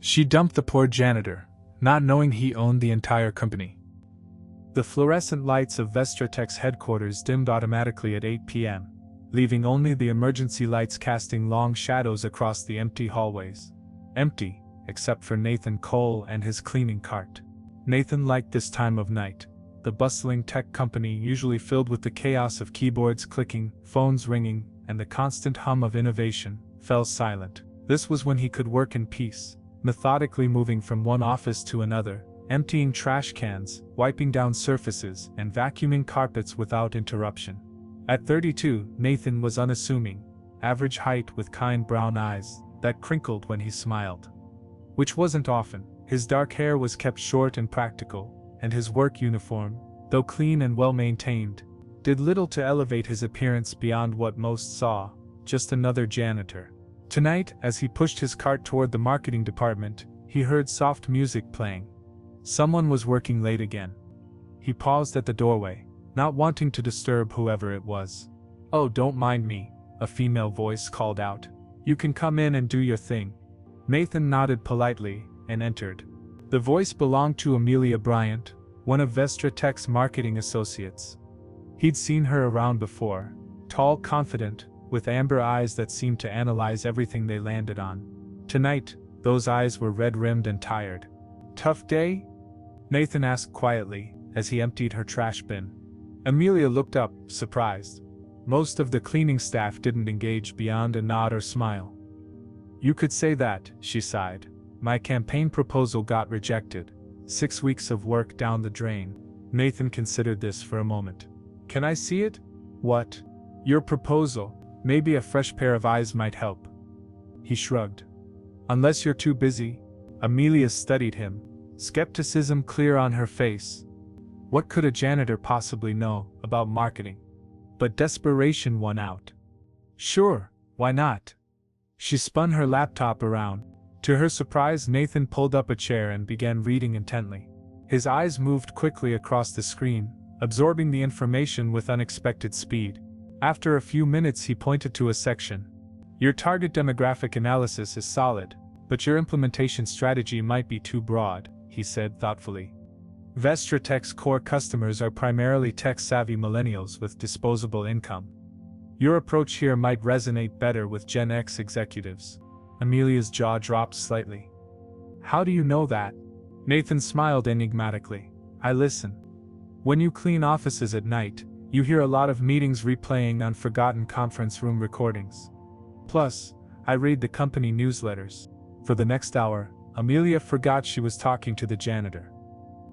She dumped the poor janitor, not knowing he owned the entire company. The fluorescent lights of Vestratech's headquarters dimmed automatically at 8 p.m., leaving only the emergency lights casting long shadows across the empty hallways. Empty, except for Nathan Cole and his cleaning cart. Nathan liked this time of night. The bustling tech company, usually filled with the chaos of keyboards clicking, phones ringing, and the constant hum of innovation, fell silent. This was when he could work in peace, methodically moving from one office to another, emptying trash cans, wiping down surfaces, and vacuuming carpets without interruption. At 32, Nathan was unassuming, average height with kind brown eyes that crinkled when he smiled. Which wasn't often. His dark hair was kept short and practical, and his work uniform, though clean and well-maintained, did little to elevate his appearance beyond what most saw, just another janitor. Tonight, as he pushed his cart toward the marketing department, he heard soft music playing. Someone was working late again. He paused at the doorway, not wanting to disturb whoever it was. "Oh, don't mind me," a female voice called out. "You can come in and do your thing." Nathan nodded politely and entered. The voice belonged to Amelia Bryant, one of Vestratech's marketing associates. He'd seen her around before, tall, confident, with amber eyes that seemed to analyze everything they landed on. Tonight, those eyes were red-rimmed and tired. "Tough day?" Nathan asked quietly, as he emptied her trash bin. Amelia looked up, surprised. Most of the cleaning staff didn't engage beyond a nod or smile. "You could say that," she sighed. "My campaign proposal got rejected. 6 weeks of work down the drain." Nathan considered this for a moment. "Can I see it?" "What?" "Your proposal. Maybe a fresh pair of eyes might help." He shrugged. "Unless you're too busy." Amelia studied him, skepticism clear on her face. What could a janitor possibly know about marketing? But desperation won out. "Sure, why not?" She spun her laptop around. To her surprise, Nathan pulled up a chair and began reading intently. His eyes moved quickly across the screen, absorbing the information with unexpected speed. After a few minutes, he pointed to a section. "Your target demographic analysis is solid, but your implementation strategy might be too broad," he said thoughtfully. Vestratech's core customers are primarily tech-savvy millennials with disposable income. Your approach here might resonate better with Gen X executives. Amelia's jaw dropped slightly. "How do you know that?" Nathan smiled enigmatically. "I listen. When you clean offices at night, you hear a lot of meetings replaying on forgotten conference room recordings. Plus, I read the company newsletters." For the next hour, Amelia forgot she was talking to the janitor.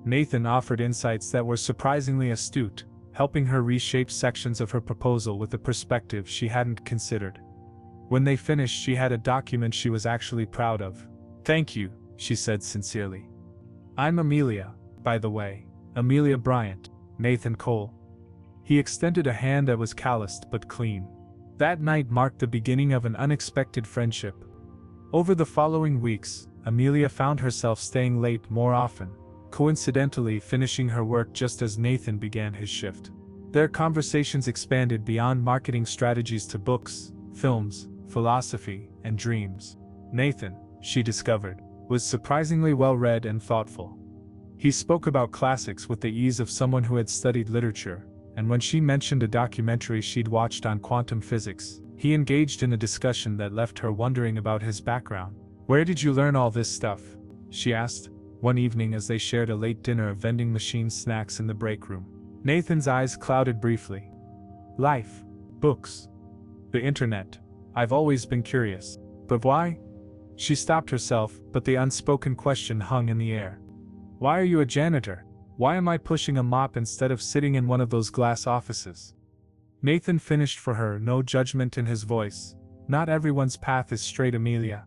Nathan offered insights that were surprisingly astute, helping her reshape sections of her proposal with a perspective she hadn't considered. When they finished, she had a document she was actually proud of. "Thank you," she said sincerely. "I'm Amelia, by the way. Amelia Bryant, Nathan Cole." He extended a hand that was calloused but clean. That night marked the beginning of an unexpected friendship. Over the following weeks, Amelia found herself staying late more often, coincidentally finishing her work just as Nathan began his shift. Their conversations expanded beyond marketing strategies to books, films, philosophy, and dreams. Nathan, she discovered, was surprisingly well-read and thoughtful. He spoke about classics with the ease of someone who had studied literature, and when she mentioned a documentary she'd watched on quantum physics, he engaged in a discussion that left her wondering about his background. "Where did you learn all this stuff?" she asked, one evening as they shared a late dinner of vending machine snacks in the break room. Nathan's eyes clouded briefly. "Life. Books. The internet. I've always been curious." "But why?" She stopped herself, but the unspoken question hung in the air. "Why are you a janitor? Why am I pushing a mop instead of sitting in one of those glass offices?" Nathan finished for her, no judgment in his voice. "Not everyone's path is straight, Amelia.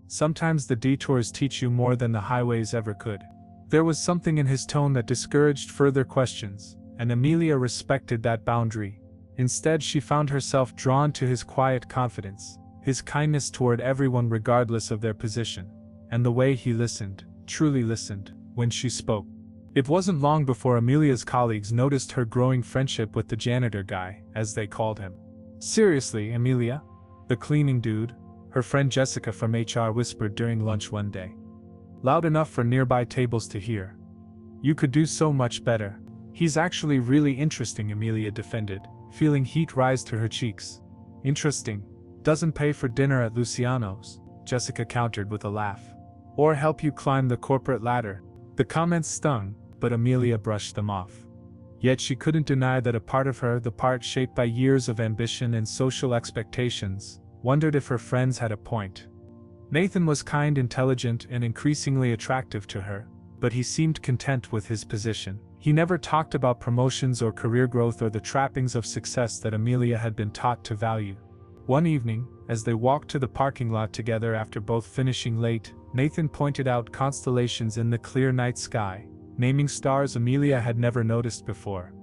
Sometimes the detours teach you more than the highways ever could." There was something in his tone that discouraged further questions, and Amelia respected that boundary. Instead, she found herself drawn to his quiet confidence, his kindness toward everyone regardless of their position, and the way he listened, truly listened, when she spoke. It wasn't long before Amelia's colleagues noticed her growing friendship with the janitor guy, as they called him. "Seriously, Amelia? The cleaning dude?" her friend Jessica from HR whispered during lunch one day. loud enough for nearby tables to hear. "You could do so much better." "He's actually really interesting," Amelia defended, feeling heat rise to her cheeks. "Interesting. Doesn't pay for dinner at Luciano's," Jessica countered with a laugh. "Or help you climb the corporate ladder." The comments stung, but Amelia brushed them off. Yet she couldn't deny that a part of her, the part shaped by years of ambition and social expectations, wondered if her friends had a point. Nathan was kind, intelligent, and increasingly attractive to her, but he seemed content with his position. He never talked about promotions or career growth or the trappings of success that Amelia had been taught to value. One evening, as they walked to the parking lot together after both finishing late, Nathan pointed out constellations in the clear night sky, naming stars Amelia had never noticed before.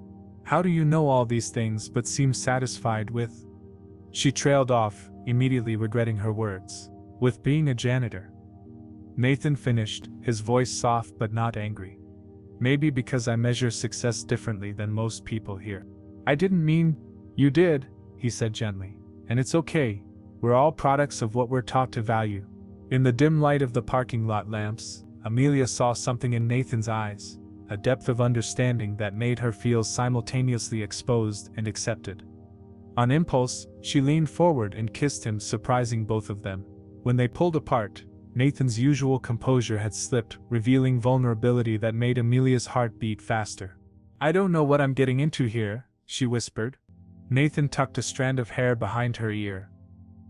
"How do you know all these things but seem satisfied with?" She trailed off, immediately regretting her words. "With being a janitor," Nathan finished, his voice soft but not angry. "Maybe because I measure success differently than most people here." "I didn't mean..." "You did," he said gently. "And it's okay. We're all products of what we're taught to value." In the dim light of the parking lot lamps, Amelia saw something in Nathan's eyes, a depth of understanding that made her feel simultaneously exposed and accepted. On impulse, she leaned forward and kissed him, surprising both of them. When they pulled apart, Nathan's usual composure had slipped, revealing vulnerability that made Amelia's heart beat faster. "I don't know what I'm getting into here," she whispered. Nathan tucked a strand of hair behind her ear.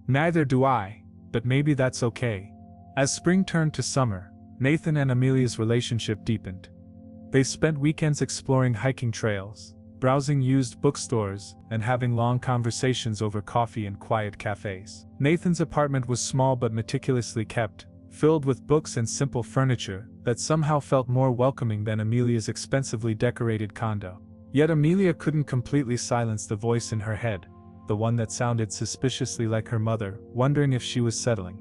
"Neither do I, but maybe that's okay." As spring turned to summer, Nathan and Amelia's relationship deepened. They spent weekends exploring hiking trails, browsing used bookstores, and having long conversations over coffee in quiet cafes. Nathan's apartment was small but meticulously kept, filled with books and simple furniture that somehow felt more welcoming than Amelia's expensively decorated condo. Yet Amelia couldn't completely silence the voice in her head, the one that sounded suspiciously like her mother, wondering if she was settling.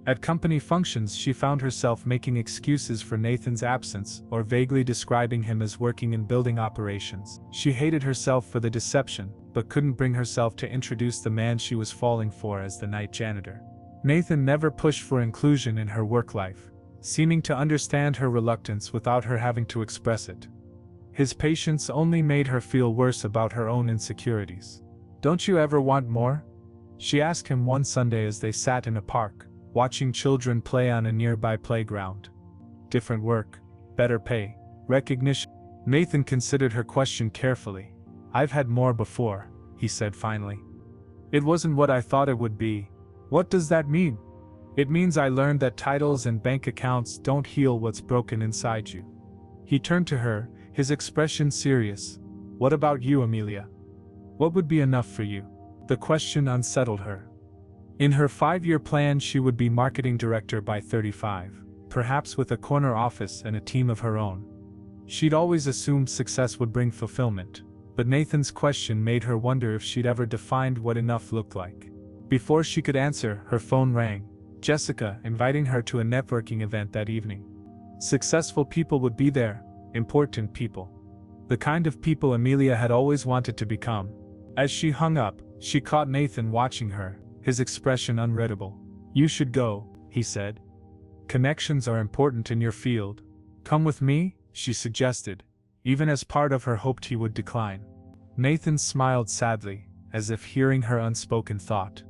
At company functions, she found herself making excuses for Nathan's absence or vaguely describing him as working in building operations. She hated herself for the deception, but couldn't bring herself to introduce the man she was falling for as the night janitor. Nathan never pushed for inclusion in her work life, seeming to understand her reluctance without her having to express it. His patience only made her feel worse about her own insecurities. "Don't you ever want more?" she asked him one Sunday as they sat in a park, watching children play on a nearby playground. "Different work, better pay, recognition." Nathan considered her question carefully. "I've had more before," he said finally. "It wasn't what I thought it would be." "What does that mean?" "It means I learned that titles and bank accounts don't heal what's broken inside you." He turned to her, his expression serious. "What about you, Amelia? What would be enough for you?" The question unsettled her. In her 5-year plan, she would be marketing director by 35, perhaps with a corner office and a team of her own. She'd always assumed success would bring fulfillment, but Nathan's question made her wonder if she'd ever defined what enough looked like. Before she could answer, her phone rang. Jessica, inviting her to a networking event that evening. Successful people would be there, important people. The kind of people Amelia had always wanted to become. As she hung up, she caught Nathan watching her, his expression unreadable. "You should go," he said. "Connections are important in your field. Come with me," she suggested, even as part of her hoped he would decline. Nathan smiled sadly, as if hearing her unspoken thought.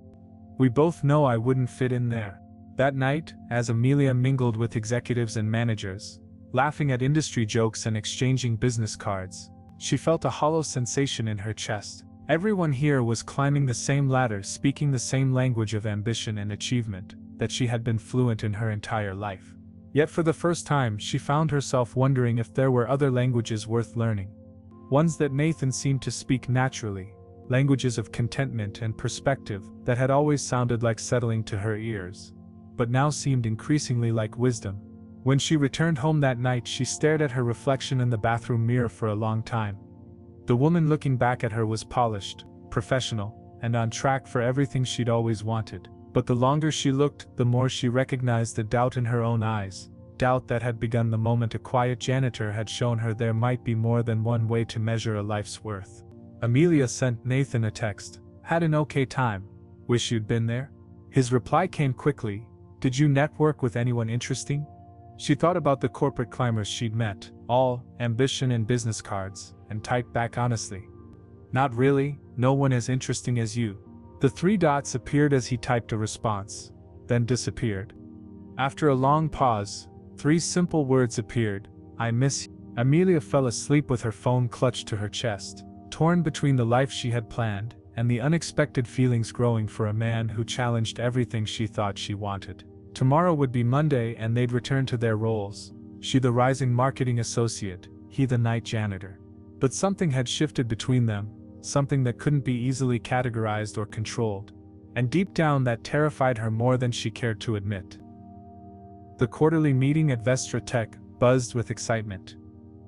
"We both know I wouldn't fit in there." That night, as Amelia mingled with executives and managers, laughing at industry jokes and exchanging business cards, she felt a hollow sensation in her chest. Everyone here was climbing the same ladder, speaking the same language of ambition and achievement that she had been fluent in her entire life. Yet for the first time, she found herself wondering if there were other languages worth learning. Ones that Nathan seemed to speak naturally, languages of contentment and perspective that had always sounded like settling to her ears, but now seemed increasingly like wisdom. When she returned home that night, she stared at her reflection in the bathroom mirror for a long time. The woman looking back at her was polished, professional, and on track for everything she'd always wanted. But the longer she looked, the more she recognized the doubt in her own eyes, doubt that had begun the moment a quiet janitor had shown her there might be more than one way to measure a life's worth. Amelia sent Nathan a text. "Had an okay time. Wish you'd been there." His reply came quickly. "Did you network with anyone interesting?" She thought about the corporate climbers she'd met, all ambition and business cards, and typed back honestly. Not really, no one as interesting as you. The three dots appeared as he typed a response, then disappeared. After a long pause, three simple words appeared: I miss you. Amelia fell asleep with her phone clutched to her chest, torn between the life she had planned and the unexpected feelings growing for a man who challenged everything she thought she wanted. Tomorrow would be Monday and they'd return to their roles. She the rising marketing associate, he the night janitor. But something had shifted between them, something that couldn't be easily categorized or controlled. And deep down that terrified her more than she cared to admit. The quarterly meeting at Vestra Tech buzzed with excitement.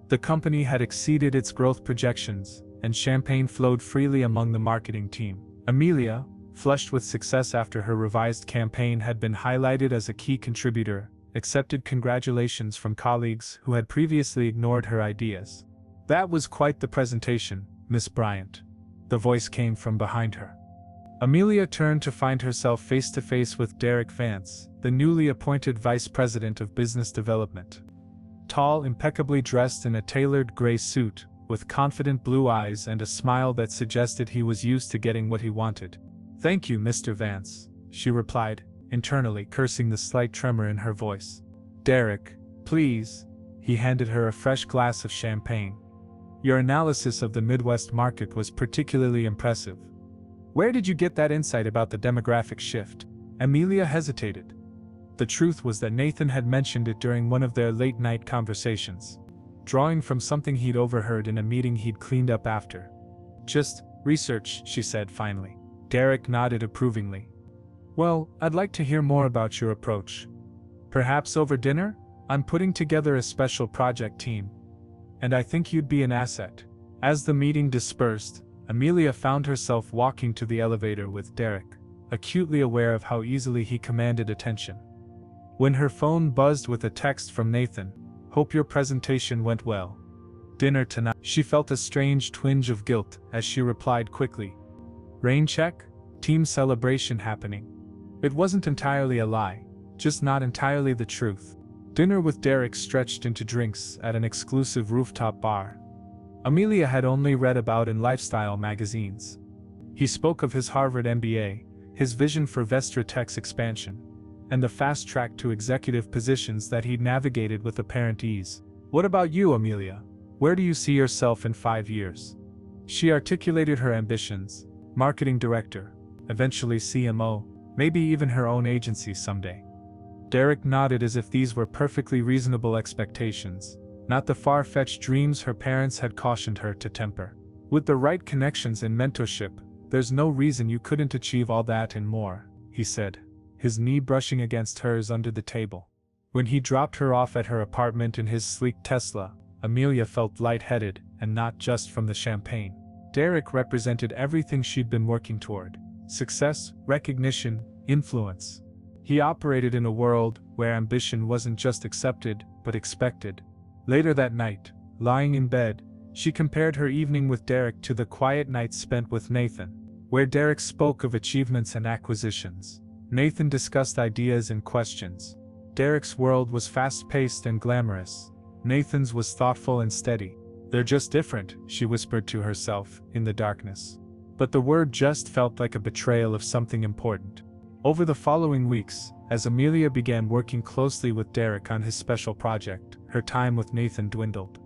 The company had exceeded its growth projections, and champagne flowed freely among the marketing team. Amelia, flushed with success after her revised campaign had been highlighted as a key contributor, accepted congratulations from colleagues who had previously ignored her ideas. That was quite the presentation, Miss Bryant. The voice came from behind her. Amelia turned to find herself face to face with Derek Vance, the newly appointed Vice President of Business Development. Tall, impeccably dressed in a tailored gray suit, with confident blue eyes and a smile that suggested he was used to getting what he wanted. Thank you, Mr. Vance, she replied, internally cursing the slight tremor in her voice. Derek, please. He handed her a fresh glass of champagne. Your analysis of the Midwest market was particularly impressive. Where did you get that insight about the demographic shift? Amelia hesitated. The truth was that Nathan had mentioned it during one of their late-night conversations, drawing from something he'd overheard in a meeting he'd cleaned up after. Just research, she said finally. Derek nodded approvingly. Well, I'd like to hear more about your approach. Perhaps over dinner? I'm putting together a special project team, and I think you'd be an asset. As the meeting dispersed, Amelia found herself walking to the elevator with Derek, acutely aware of how easily he commanded attention. When her phone buzzed with a text from Nathan, "Hope your presentation went well. Dinner tonight." She felt a strange twinge of guilt as she replied quickly. Rain check? Team celebration happening. It wasn't entirely a lie, just not entirely the truth. Dinner with Derek stretched into drinks at an exclusive rooftop bar. Amelia had only read about in lifestyle magazines. He spoke of his Harvard MBA, his vision for Vestra Tech's expansion, and the fast track to executive positions that he'd navigated with apparent ease. What about you, Amelia? Where do you see yourself in 5 years? She articulated her ambitions: marketing director, eventually CMO, maybe even her own agency someday. Derek nodded as if these were perfectly reasonable expectations, not the far-fetched dreams her parents had cautioned her to temper. With the right connections and mentorship, there's no reason you couldn't achieve all that and more, he said, his knee brushing against hers under the table. When he dropped her off at her apartment in his sleek Tesla, Amelia felt lightheaded, and not just from the champagne. Derek represented everything she'd been working toward: success, recognition, influence. He operated in a world where ambition wasn't just accepted, but expected. Later that night, lying in bed, she compared her evening with Derek to the quiet nights spent with Nathan, where Derek spoke of achievements and acquisitions. Nathan discussed ideas and questions. Derek's world was fast-paced and glamorous. Nathan's was thoughtful and steady. They're just different, she whispered to herself, in the darkness. But the word just felt like a betrayal of something important. Over the following weeks, as Amelia began working closely with Derek on his special project, her time with Nathan dwindled.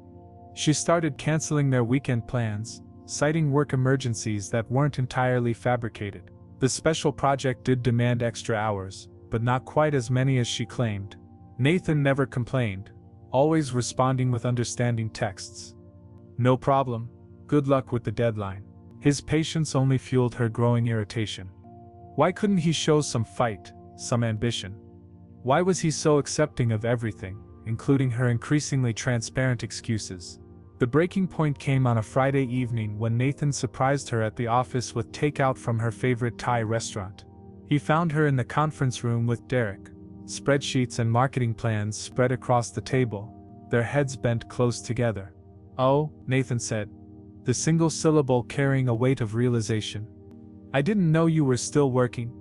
She started canceling their weekend plans, citing work emergencies that weren't entirely fabricated. The special project did demand extra hours, but not quite as many as she claimed. Nathan never complained, always responding with understanding texts. No problem. Good luck with the deadline. His patience only fueled her growing irritation. Why couldn't he show some fight, some ambition? Why was he so accepting of everything, including her increasingly transparent excuses? The breaking point came on a Friday evening when Nathan surprised her at the office with takeout from her favorite Thai restaurant. He found her in the conference room with Derek, spreadsheets and marketing plans spread across the table, their heads bent close together. "Oh," Nathan said, the single syllable carrying a weight of realization. "I didn't know you were still working."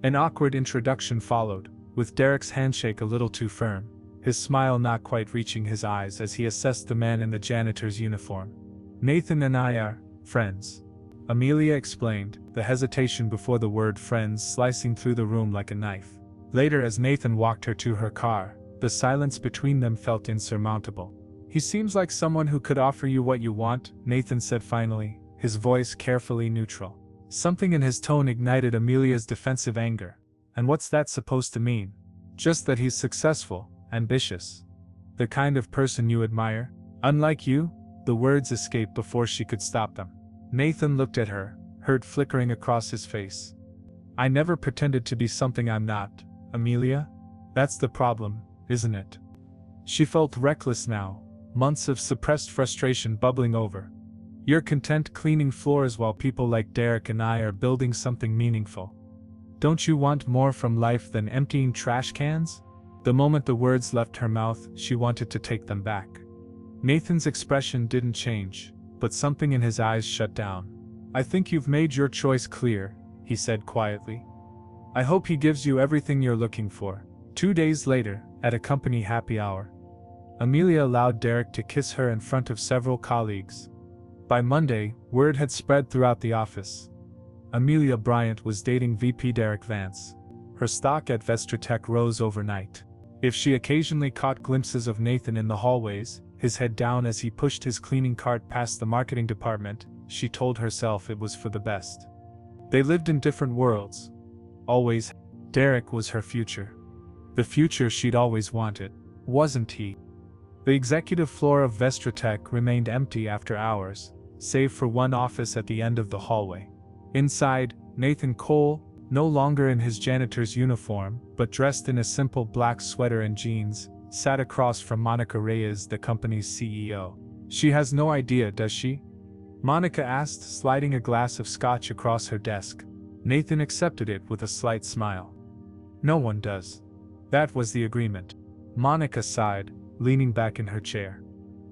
An awkward introduction followed, with Derek's handshake a little too firm. his smile not quite reaching his eyes as he assessed the man in the janitor's uniform. "Nathan and I are friends," Amelia explained, the hesitation before the word friends slicing through the room like a knife. Later, as Nathan walked her to her car, the silence between them felt insurmountable. "He seems like someone who could offer you what you want," Nathan said finally, his voice carefully neutral. Something in his tone ignited Amelia's defensive anger. "And what's that supposed to mean?" "Just that he's successful, ambitious. The kind of person you admire." "Unlike you?" The words escaped before she could stop them. Nathan looked at her, hurt flickering across his face. "I never pretended to be something I'm not, Amelia. That's the problem, isn't it?" She felt reckless now, months of suppressed frustration bubbling over. "You're content cleaning floors while people like Derek and I are building something meaningful. Don't you want more from life than emptying trash cans?" The moment the words left her mouth, she wanted to take them back. Nathan's expression didn't change, but something in his eyes shut down. "I think you've made your choice clear," he said quietly. "I hope he gives you everything you're looking for." 2 days later, at a company happy hour, Amelia allowed Derek to kiss her in front of several colleagues. By Monday, word had spread throughout the office. Amelia Bryant was dating VP Derek Vance. Her stock at Vestratech rose overnight. If she occasionally caught glimpses of Nathan in the hallways, his head down as he pushed his cleaning cart past the marketing department, she told herself it was for the best. They lived in different worlds. Always, Derek was her future. The future she'd always wanted, wasn't he? The executive floor of Vestratech remained empty after hours, save for one office at the end of the hallway. Inside, Nathan Cole, no longer in his janitor's uniform, but dressed in a simple black sweater and jeans, sat across from Monica Reyes, the company's CEO. "She has no idea, does she?" Monica asked, sliding a glass of scotch across her desk. Nathan accepted it with a slight smile. "No one does." That was the agreement. Monica sighed, leaning back in her chair.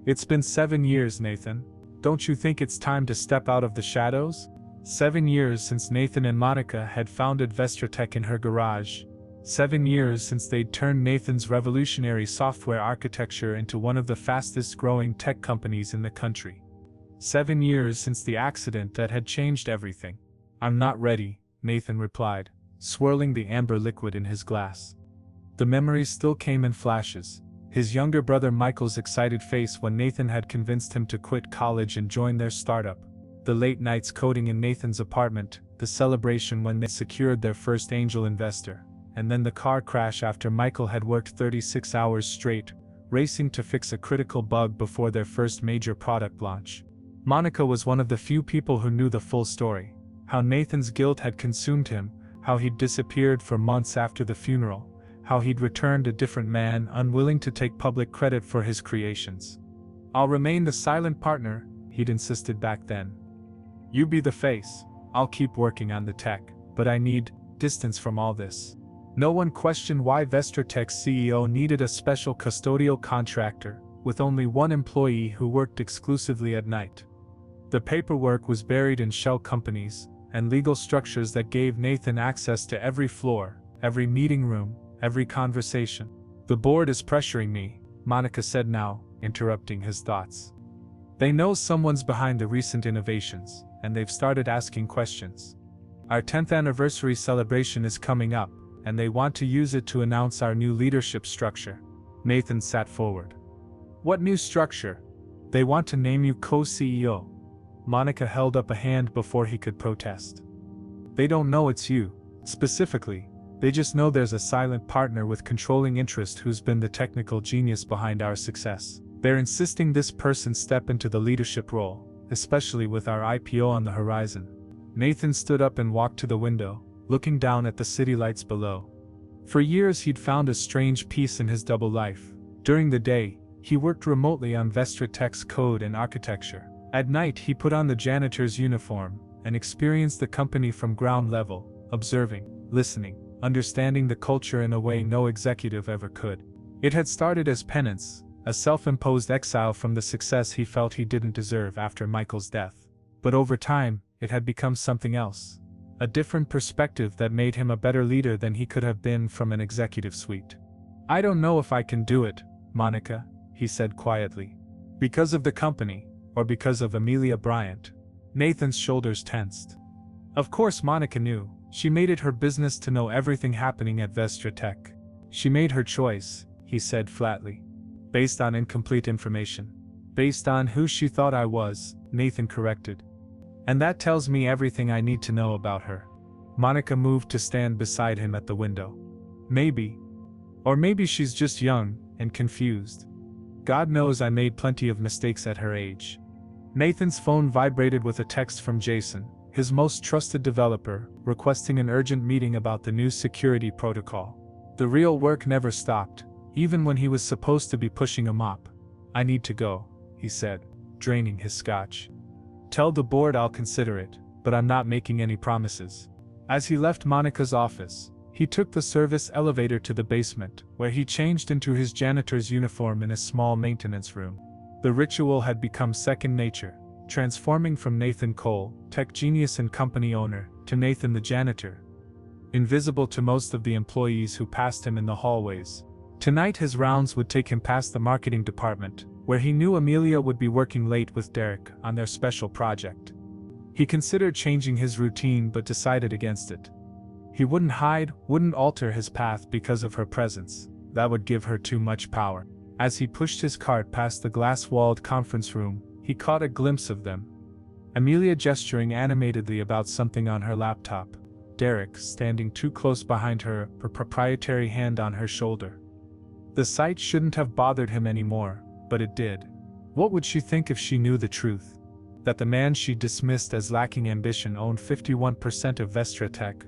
"It's been 7 years, Nathan. Don't you think it's time to step out of the shadows?" 7 years since Nathan and Monica had founded Vestratech in her garage. 7 years since they'd turned Nathan's revolutionary software architecture into one of the fastest growing tech companies in the country. 7 years since the accident that had changed everything. "I'm not ready," Nathan replied, swirling the amber liquid in his glass. The memories still came in flashes. His younger brother Michael's excited face when Nathan had convinced him to quit college and join their startup. The late nights coding in Nathan's apartment, the celebration when they secured their first angel investor, and then the car crash after Michael had worked 36 hours straight, racing to fix a critical bug before their first major product launch. Monica was one of the few people who knew the full story. How Nathan's guilt had consumed him, how he'd disappeared for months after the funeral, how he'd returned a different man, unwilling to take public credit for his creations. "I'll remain the silent partner," he'd insisted back then. "You be the face. I'll keep working on the tech, but I need distance from all this." No one questioned why Vestratech's CEO needed a special custodial contractor, with only one employee who worked exclusively at night. The paperwork was buried in shell companies and legal structures that gave Nathan access to every floor, every meeting room, every conversation. "The board is pressuring me," Monica said now, interrupting his thoughts. "They know someone's behind the recent innovations, and they've started asking questions. Our 10th anniversary celebration is coming up, and they want to use it to announce our new leadership structure." Nathan sat forward. "What new structure?" "They want to name you co-CEO." Monica held up a hand before he could protest. "They don't know it's you, specifically. They just know there's a silent partner with controlling interest who's been the technical genius behind our success. They're insisting this person step into the leadership role, especially with our IPO on the horizon." Nathan stood up and walked to the window, looking down at the city lights below. For years he'd found a strange peace in his double life. During the day, he worked remotely on Vestratech's code and architecture. At night he put on the janitor's uniform and experienced the company from ground level, observing, listening, understanding the culture in a way no executive ever could. It had started as penance, a self-imposed exile from the success he felt he didn't deserve after Michael's death. But over time, it had become something else. A different perspective that made him a better leader than he could have been from an executive suite. I don't know if I can do it, Monica, he said quietly. Because of the company, or because of Amelia Bryant? Nathan's shoulders tensed. Of course Monica knew. She made it her business to know everything happening at Vestra Tech. She made her choice, he said flatly. Based on incomplete information. Based on who she thought I was, Nathan corrected. And that tells me everything I need to know about her. Monica moved to stand beside him at the window. Maybe. Or maybe she's just young and confused. God knows I made plenty of mistakes at her age. Nathan's phone vibrated with a text from Jason, his most trusted developer, requesting an urgent meeting about the new security protocol. The real work never stopped, even when he was supposed to be pushing a mop. I need to go, he said, draining his scotch. Tell the board I'll consider it, but I'm not making any promises. As he left Monica's office, he took the service elevator to the basement, where he changed into his janitor's uniform in a small maintenance room. The ritual had become second nature, transforming from Nathan Cole, tech genius and company owner, to Nathan the janitor. Invisible to most of the employees who passed him in the hallways. Tonight his rounds would take him past the marketing department, where he knew Amelia would be working late with Derek on their special project. He considered changing his routine but decided against it. He wouldn't hide, wouldn't alter his path because of her presence. That would give her too much power. As he pushed his cart past the glass-walled conference room, he caught a glimpse of them. Amelia gesturing animatedly about something on her laptop. Derek standing too close behind her, her proprietary hand on her shoulder. The sight shouldn't have bothered him anymore, but it did. What would she think if she knew the truth? That the man she dismissed as lacking ambition owned 51% of Vestra Tech?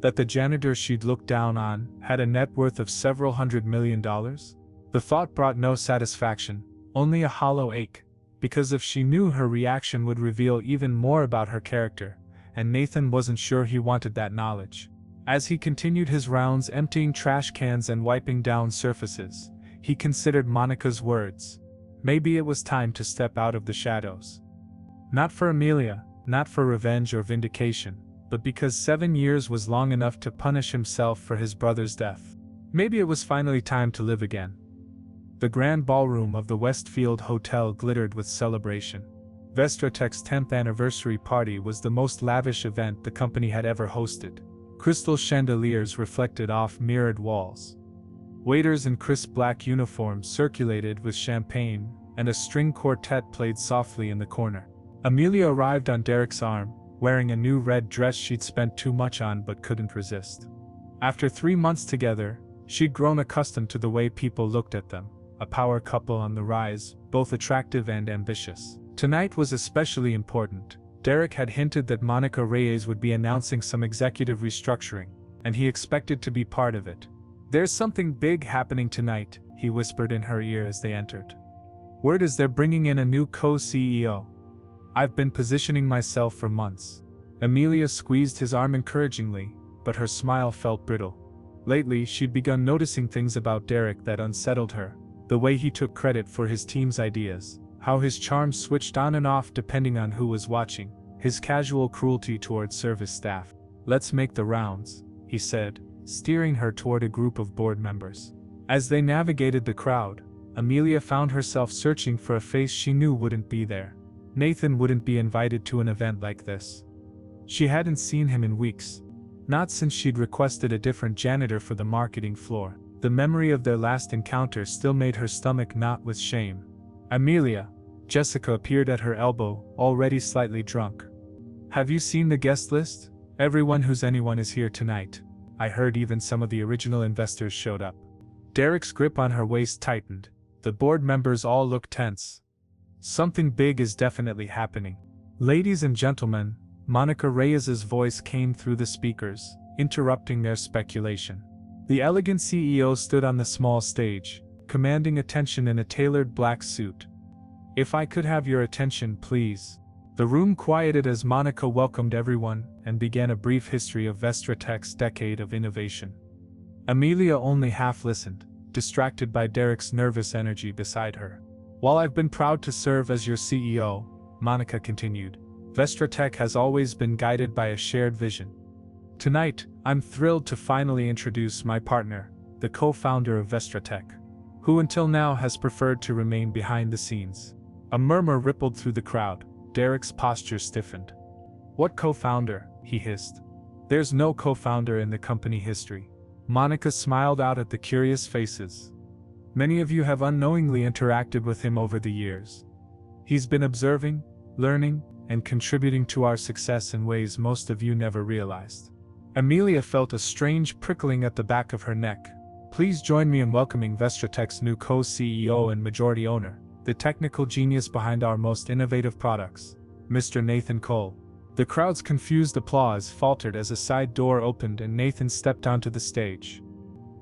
That the janitor she'd looked down on had a net worth of several $100 million? The thought brought no satisfaction, only a hollow ache, because if she knew, her reaction would reveal even more about her character, and Nathan wasn't sure he wanted that knowledge. As he continued his rounds emptying trash cans and wiping down surfaces, he considered Monica's words. Maybe it was time to step out of the shadows. Not for Amelia, not for revenge or vindication, but because 7 years was long enough to punish himself for his brother's death. Maybe it was finally time to live again. The grand ballroom of the Westfield Hotel glittered with celebration. Vestra Tech's 10th anniversary party was the most lavish event the company had ever hosted. Crystal chandeliers reflected off mirrored walls. Waiters in crisp black uniforms circulated with champagne, and a string quartet played softly in the corner. Amelia arrived on Derek's arm, wearing a new red dress she'd spent too much on but couldn't resist. After 3 months together, she'd grown accustomed to the way people looked at them, a power couple on the rise, both attractive and ambitious. Tonight was especially important. Derek had hinted that Monica Reyes would be announcing some executive restructuring, and he expected to be part of it. There's something big happening tonight, he whispered in her ear as they entered. Word is they're bringing in a new co-CEO. I've been positioning myself for months. Amelia squeezed his arm encouragingly, but her smile felt brittle. Lately, she'd begun noticing things about Derek that unsettled her. The way he took credit for his team's ideas, how his charm switched on and off depending on who was watching, his casual cruelty towards service staff. Let's make the rounds, he said, steering her toward a group of board members. As they navigated the crowd, Amelia found herself searching for a face she knew wouldn't be there. Nathan wouldn't be invited to an event like this. She hadn't seen him in weeks. Not since she'd requested a different janitor for the marketing floor. The memory of their last encounter still made her stomach knot with shame. Amelia. Jessica appeared at her elbow, already slightly drunk. Have you seen the guest list? Everyone who's anyone is here tonight. I heard even some of the original investors showed up. Derek's grip on her waist tightened. The board members all looked tense. Something big is definitely happening. Ladies and gentlemen, Monica Reyes's voice came through the speakers, interrupting their speculation. The elegant CEO stood on the small stage, commanding attention in a tailored black suit. If I could have your attention, please. The room quieted as Monica welcomed everyone and began a brief history of Vestra Tech's decade of innovation. Amelia only half listened, distracted by Derek's nervous energy beside her. While I've been proud to serve as your CEO, Monica continued, Vestra Tech has always been guided by a shared vision. Tonight, I'm thrilled to finally introduce my partner, the co-founder of Vestratech, who until now has preferred to remain behind the scenes. A murmur rippled through the crowd. Derek's posture stiffened. "What co-founder?" he hissed. "There's no co-founder in the company history." Monica smiled out at the curious faces. "Many of you have unknowingly interacted with him over the years. He's been observing, learning, and contributing to our success in ways most of you never realized." Amelia felt a strange prickling at the back of her neck. "Please join me in welcoming Vestratech's new co-CEO and majority owner, the technical genius behind our most innovative products, Mr. Nathan Cole." The crowd's confused applause faltered as a side door opened and Nathan stepped onto the stage.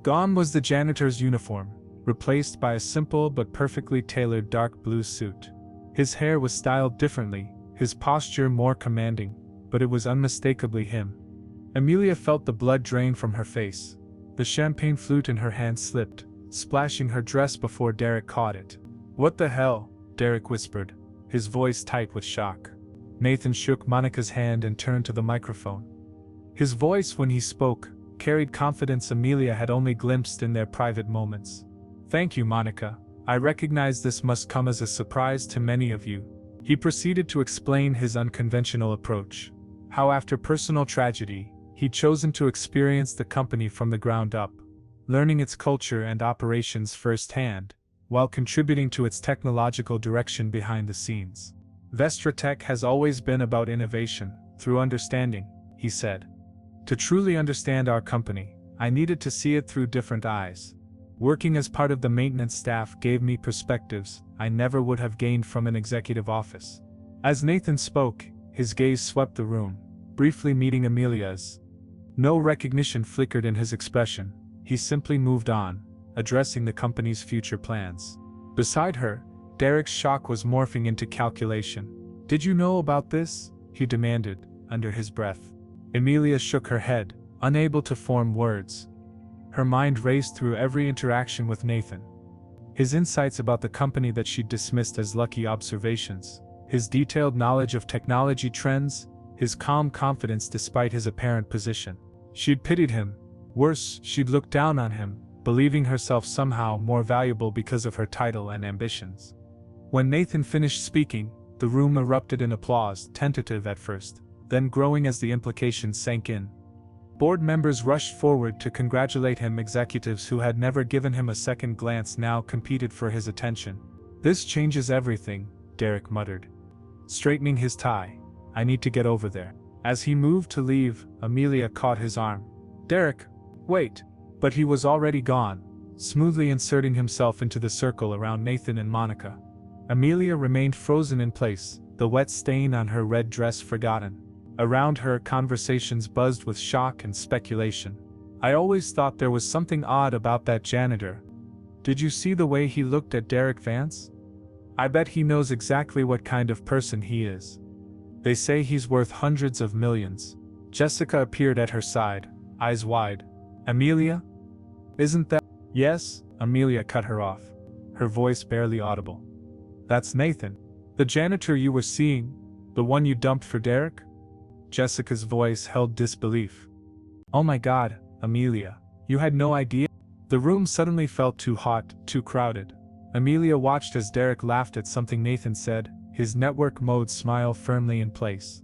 Gone was the janitor's uniform, replaced by a simple but perfectly tailored dark blue suit. His hair was styled differently, his posture more commanding, but it was unmistakably him. Amelia felt the blood drain from her face. The champagne flute in her hand slipped, splashing her dress before Derek caught it. "What the hell?" Derek whispered, his voice tight with shock. Nathan shook Monica's hand and turned to the microphone. His voice, when he spoke, carried confidence Amelia had only glimpsed in their private moments. "Thank you, Monica. I recognize this must come as a surprise to many of you." He proceeded to explain his unconventional approach. How after personal tragedy, he'd chosen to experience the company from the ground up, learning its culture and operations firsthand, while contributing to its technological direction behind the scenes. "Vestratech has always been about innovation, through understanding," he said. "To truly understand our company, I needed to see it through different eyes. Working as part of the maintenance staff gave me perspectives I never would have gained from an executive office." As Nathan spoke, his gaze swept the room, briefly meeting Amelia's. No recognition flickered in his expression. He simply moved on, addressing the company's future plans. Beside her, Derek's shock was morphing into calculation. "Did you know about this?" he demanded, under his breath. Amelia shook her head, unable to form words. Her mind raced through every interaction with Nathan. His insights about the company that she'd dismissed as lucky observations, his detailed knowledge of technology trends, his calm confidence despite his apparent position. She'd pitied him. Worse, she'd looked down on him, believing herself somehow more valuable because of her title and ambitions. When Nathan finished speaking, the room erupted in applause, tentative at first, then growing as the implications sank in. Board members rushed forward to congratulate him. Executives who had never given him a second glance now competed for his attention. "This changes everything," Derek muttered, straightening his tie. "I need to get over there." As he moved to leave, Amelia caught his arm. "Derek, wait!" But he was already gone, smoothly inserting himself into the circle around Nathan and Monica. Amelia remained frozen in place, the wet stain on her red dress forgotten. Around her, conversations buzzed with shock and speculation. "I always thought there was something odd about that janitor. Did you see the way he looked at Derek Vance? I bet he knows exactly what kind of person he is. They say he's worth hundreds of millions." Jessica appeared at her side, eyes wide. "Amelia? Isn't that—" "Yes," Amelia cut her off, her voice barely audible. "That's Nathan. The janitor you were seeing, the one you dumped for Derek?" Jessica's voice held disbelief. "Oh my God, Amelia, you had no idea?" The room suddenly felt too hot, too crowded. Amelia watched as Derek laughed at something Nathan said, his network mode smile firmly in place.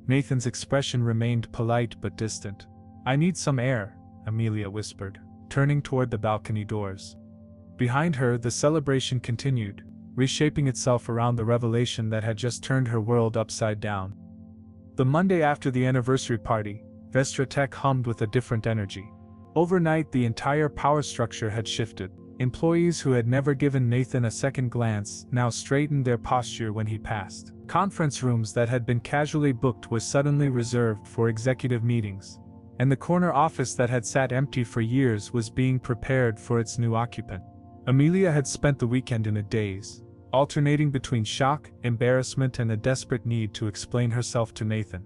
Nathan's expression remained polite but distant. "I need some air," Amelia whispered, turning toward the balcony doors. Behind her, the celebration continued, reshaping itself around the revelation that had just turned her world upside down. The Monday after the anniversary party, Vestratech hummed with a different energy. Overnight, the entire power structure had shifted. Employees who had never given Nathan a second glance now straightened their posture when he passed. Conference rooms that had been casually booked were suddenly reserved for executive meetings, and the corner office that had sat empty for years was being prepared for its new occupant. Amelia had spent the weekend in a daze, alternating between shock, embarrassment, and a desperate need to explain herself to Nathan.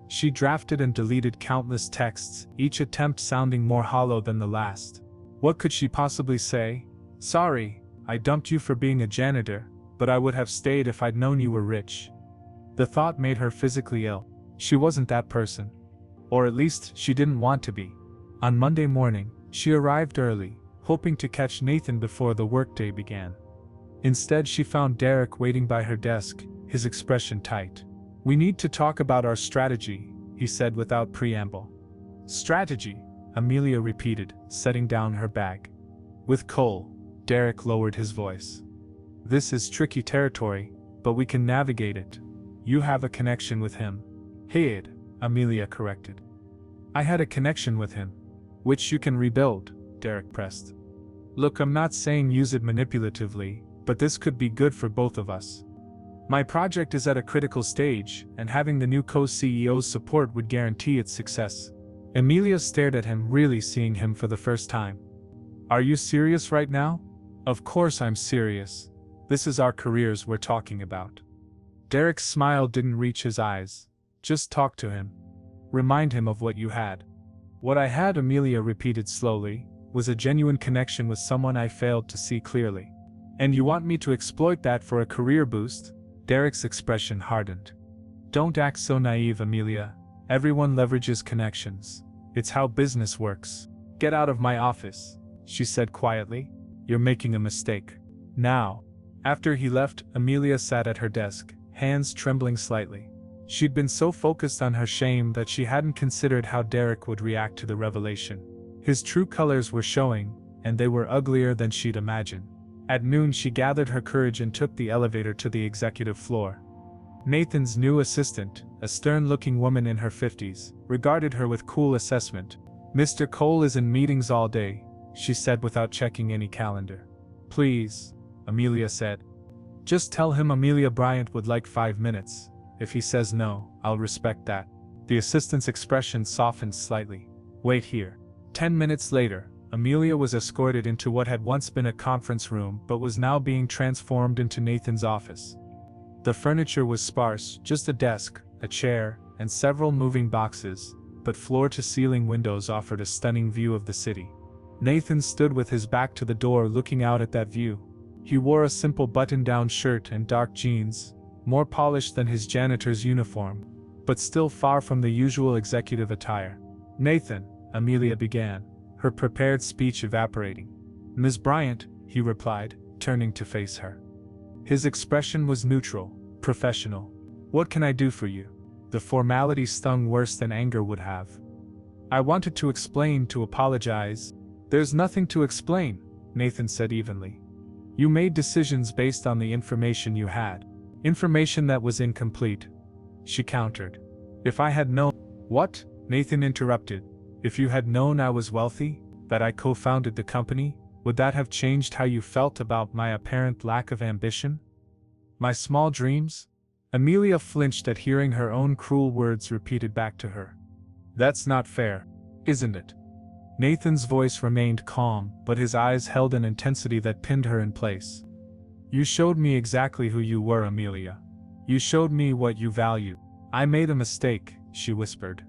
She drafted and deleted countless texts, each attempt sounding more hollow than the last. What could she possibly say? "Sorry, I dumped you for being a janitor, but I would have stayed if I'd known you were rich." The thought made her physically ill. She wasn't that person. Or at least, she didn't want to be. On Monday morning, She arrived early, hoping to catch Nathan before the workday began. Instead, she found Derek waiting by her desk, his expression tight. "We need to talk about our strategy," he said without preamble. "Strategy?" Amelia repeated, setting down her bag. "With Cole," Derek lowered his voice. "This is tricky territory, but we can navigate it. You have a connection with him." "Had," Amelia corrected. "I had a connection with him, which you can rebuild," Derek pressed. "Look, I'm not saying use it manipulatively, but this could be good for both of us. My project is at a critical stage, and having the new co-CEO's support would guarantee its success." Amelia stared at him, really seeing him for the first time. "Are you serious right now?" "Of course I'm serious. This is our careers we're talking about." Derek's smile didn't reach his eyes. "Just talk to him. Remind him of what you had." "What I had," Amelia repeated slowly, "was a genuine connection with someone I failed to see clearly. And you want me to exploit that for a career boost?" Derek's expression hardened. "Don't act so naive, Amelia. Everyone leverages connections. It's how business works." "Get out of my office," she said quietly. "You're making a mistake. Now." After he left, Amelia sat at her desk, hands trembling slightly. She'd been so focused on her shame that she hadn't considered how Derek would react to the revelation. His true colors were showing, and they were uglier than she'd imagined. At noon, she gathered her courage and took the elevator to the executive floor. Nathan's new assistant, a stern-looking woman in her 50s, regarded her with cool assessment. "Mr. Cole is in meetings all day," she said without checking any calendar. "Please," Amelia said. "Just tell him Amelia Bryant would like 5 minutes. If he says no, I'll respect that." The assistant's expression softened slightly. "Wait here." 10 minutes later, Amelia was escorted into what had once been a conference room but was now being transformed into Nathan's office. The furniture was sparse, just a desk, a chair, and several moving boxes, but floor-to-ceiling windows offered a stunning view of the city. Nathan stood with his back to the door looking out at that view. He wore a simple button-down shirt and dark jeans, more polished than his janitor's uniform, but still far from the usual executive attire. "Nathan," Amelia began, her prepared speech evaporating. "Ms. Bryant," he replied, turning to face her. His expression was neutral, professional. "What can I do for you?" The formality stung worse than anger would have. "I wanted to explain, to apologize." "There's nothing to explain," Nathan said evenly. "You made decisions based on the information you had. Information that was incomplete," she countered. "If I had known—" "What?" Nathan interrupted. "If you had known I was wealthy, that I co-founded the company, would that have changed how you felt about my apparent lack of ambition? My small dreams?" Amelia flinched at hearing her own cruel words repeated back to her. "That's not fair, isn't it?" Nathan's voice remained calm, but his eyes held an intensity that pinned her in place. "You showed me exactly who you were, Amelia. You showed me what you value." "I made a mistake," she whispered.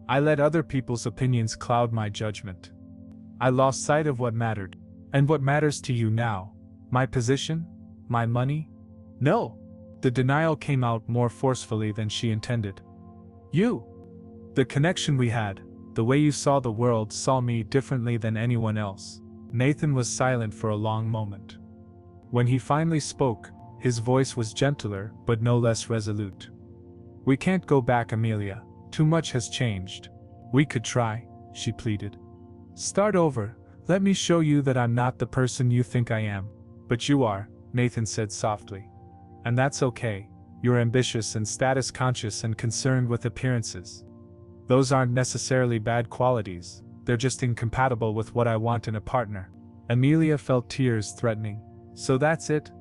"I let other people's opinions cloud my judgment. I lost sight of what mattered." "And what matters to you now? My position? My money?" "No." The denial came out more forcefully than she intended. "You. The connection we had, the way you saw the world, saw me differently than anyone else." Nathan was silent for a long moment. When he finally spoke, his voice was gentler but no less resolute. "We can't go back, Amelia. Too much has changed." "We could try," she pleaded. "Start over. Let me show you that I'm not the person you think I am." "But you are," Nathan said softly. "And that's okay. You're ambitious and status-conscious and concerned with appearances. Those aren't necessarily bad qualities, they're just incompatible with what I want in a partner." Amelia felt tears threatening. "So that's it?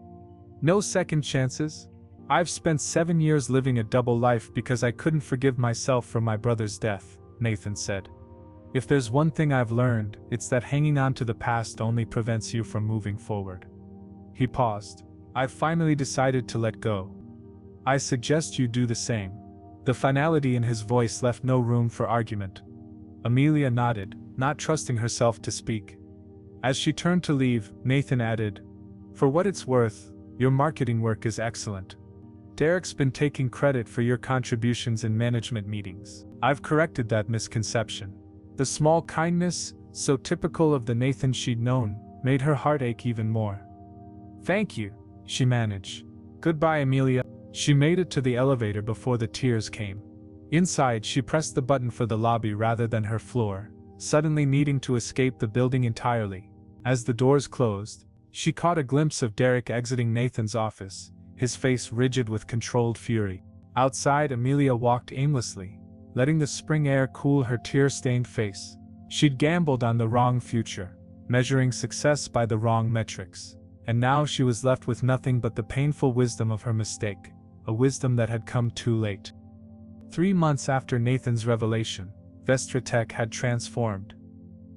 No second chances?" "I've spent 7 years living a double life because I couldn't forgive myself for my brother's death," Nathan said. "If there's one thing I've learned, it's that hanging on to the past only prevents you from moving forward." He paused. "I've finally decided to let go. I suggest you do the same." The finality in his voice left no room for argument. Amelia nodded, not trusting herself to speak. As she turned to leave, Nathan added, "For what it's worth, your marketing work is excellent. Derek's been taking credit for your contributions in management meetings. I've corrected that misconception. The small kindness, so typical of the Nathan she'd known, made her heart ache even more. "Thank you," she managed. "Goodbye, Amelia." She made it to the elevator before the tears came. Inside, she pressed the button for the lobby rather than her floor, suddenly needing to escape the building entirely. As the doors closed, she caught a glimpse of Derek exiting Nathan's office, his face rigid with controlled fury. Outside, Amelia walked aimlessly, letting the spring air cool her tear-stained face. She'd gambled on the wrong future, measuring success by the wrong metrics, and now she was left with nothing but the painful wisdom of her mistake, a wisdom that had come too late. 3 months after Nathan's revelation, Vestra Tech had transformed.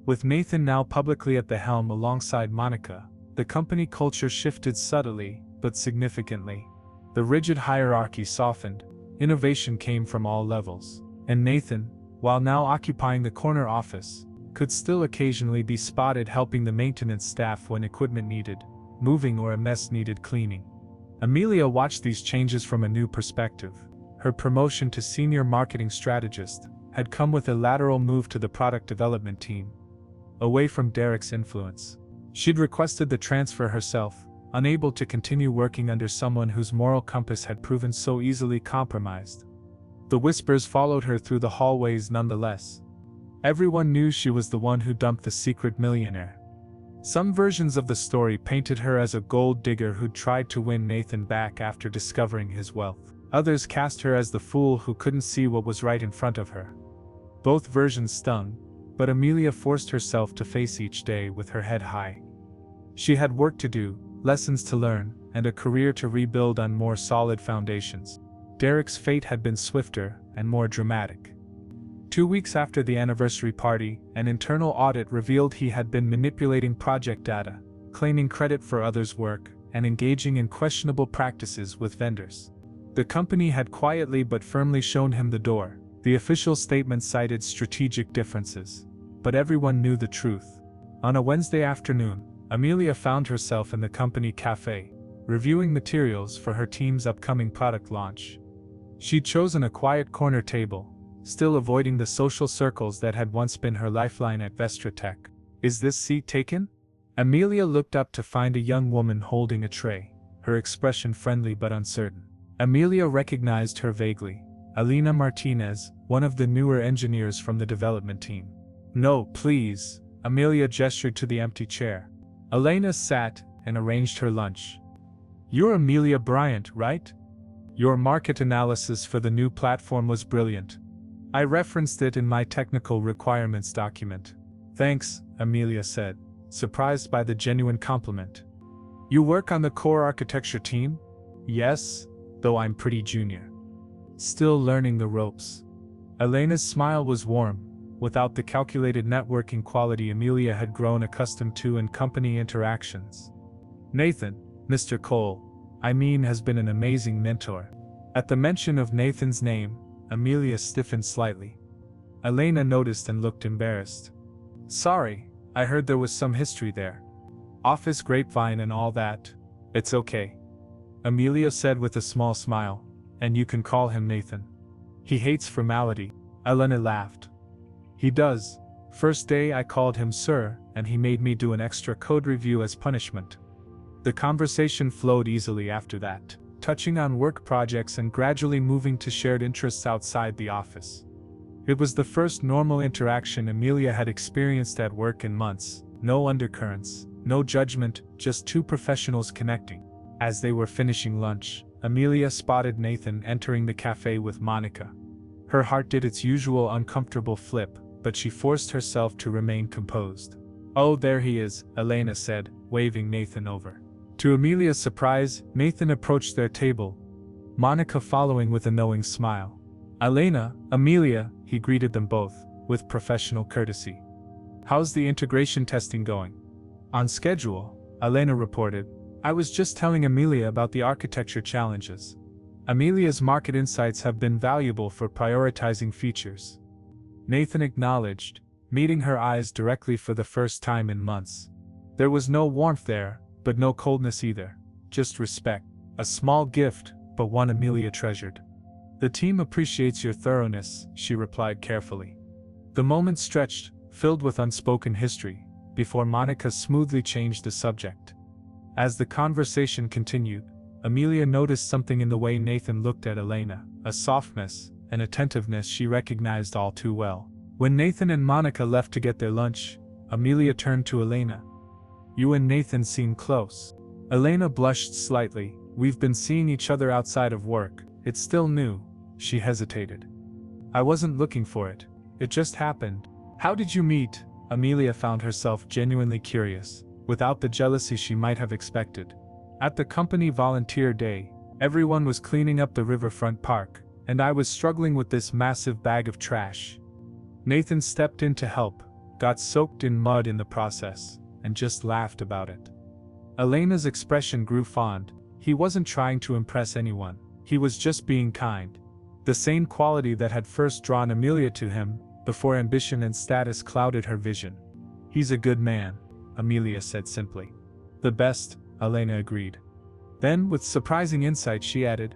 With Nathan now publicly at the helm alongside Monica, the company culture shifted subtly, but significantly. The rigid hierarchy softened, innovation came from all levels, and Nathan, while now occupying the corner office, could still occasionally be spotted helping the maintenance staff when equipment needed moving or a mess needed cleaning. Amelia watched these changes from a new perspective. Her promotion to senior marketing strategist had come with a lateral move to the product development team, away from Derek's influence. She'd requested the transfer herself, unable to continue working under someone whose moral compass had proven so easily compromised. The whispers followed her through the hallways nonetheless. Everyone knew she was the one who dumped the secret millionaire. Some versions of the story painted her as a gold digger who'd tried to win Nathan back after discovering his wealth. Others cast her as the fool who couldn't see what was right in front of her. Both versions stung, but Amelia forced herself to face each day with her head high. She had work to do, lessons to learn, and a career to rebuild on more solid foundations. Derek's fate had been swifter and more dramatic. 2 weeks after the anniversary party, an internal audit revealed he had been manipulating project data, claiming credit for others' work, and engaging in questionable practices with vendors. The company had quietly but firmly shown him the door. The official statement cited strategic differences, but everyone knew the truth. On a Wednesday afternoon, Amelia found herself in the company cafe, reviewing materials for her team's upcoming product launch. She'd chosen a quiet corner table, still avoiding the social circles that had once been her lifeline at Vestra Tech. "Is this seat taken?" Amelia looked up to find a young woman holding a tray, her expression friendly but uncertain. Amelia recognized her vaguely. Alina Martinez, one of the newer engineers from the development team. "No, please." Amelia gestured to the empty chair. Elena sat and arranged her lunch. "You're Amelia Bryant, right? Your market analysis for the new platform was brilliant. I referenced it in my technical requirements document." "Thanks," Amelia said, surprised by the genuine compliment. "You work on the core architecture team?" "Yes, though I'm pretty junior. Still learning the ropes." Elena's smile was warm, without the calculated networking quality Amelia had grown accustomed to in company interactions. "Nathan, Mr. Cole, has been an amazing mentor." At the mention of Nathan's name, Amelia stiffened slightly. Elena noticed and looked embarrassed. "Sorry, I heard there was some history there. Office grapevine and all that." "It's okay," Amelia said with a small smile, "and you can call him Nathan. He hates formality." Elena laughed. "He does. First day I called him sir, and he made me do an extra code review as punishment." The conversation flowed easily after that, touching on work projects and gradually moving to shared interests outside the office. It was the first normal interaction Amelia had experienced at work in months. No undercurrents, no judgment, just two professionals connecting. As they were finishing lunch, Amelia spotted Nathan entering the cafe with Monica. Her heart did its usual uncomfortable flip, but she forced herself to remain composed. "Oh, there he is," Elena said, waving Nathan over. To Amelia's surprise, Nathan approached their table, Monica following with a knowing smile. "Elena, Amelia," he greeted them both, with professional courtesy. "How's the integration testing going?" "On schedule," Elena reported. "I was just telling Amelia about the architecture challenges. Amelia's market insights have been valuable for prioritizing features." Nathan acknowledged, meeting her eyes directly for the first time in months. There was no warmth there, but no coldness either, just respect. A small gift, but one Amelia treasured. "The team appreciates your thoroughness," she replied carefully. The moment stretched, filled with unspoken history, before Monica smoothly changed the subject. As the conversation continued, Amelia noticed something in the way Nathan looked at Elena, a softness, an attentiveness she recognized all too well. When Nathan and Monica left to get their lunch, Amelia turned to Elena. "You and Nathan seem close." Elena blushed slightly. "We've been seeing each other outside of work. It's still new." She hesitated. "I wasn't looking for it. It just happened." "How did you meet?" Amelia found herself genuinely curious, without the jealousy she might have expected. "At the company volunteer day, everyone was cleaning up the riverfront park, and I was struggling with this massive bag of trash. Nathan stepped in to help, got soaked in mud in the process, and just laughed about it." Elena's expression grew fond. He wasn't trying to impress anyone, he was just being kind. The same quality that had first drawn Amelia to him, before ambition and status clouded her vision. "He's a good man," Amelia said simply. "The best," Elena agreed. Then, with surprising insight, she added,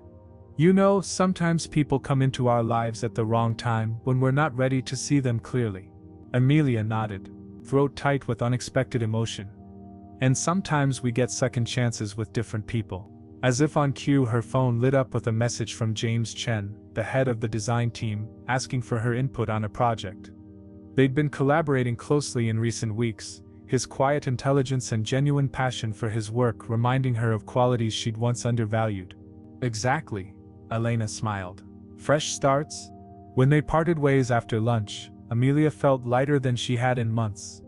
"You know, sometimes people come into our lives at the wrong time when we're not ready to see them clearly." Amelia nodded, throat tight with unexpected emotion. "And sometimes we get second chances with different people." As if on cue, her phone lit up with a message from James Chen, the head of the design team, asking for her input on a project. They'd been collaborating closely in recent weeks, his quiet intelligence and genuine passion for his work reminding her of qualities she'd once undervalued. "Exactly," Elena smiled. "Fresh starts?" When they parted ways after lunch, Amelia felt lighter than she had in months.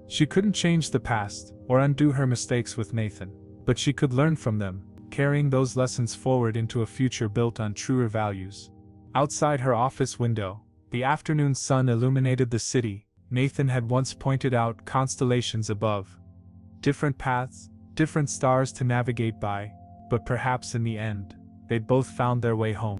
She couldn't change the past, or undo her mistakes with Nathan, but she could learn from them, carrying those lessons forward into a future built on truer values. Outside her office window, the afternoon sun illuminated the city. Nathan had once pointed out constellations above. Different paths, different stars to navigate by, but perhaps in the end, they'd both found their way home.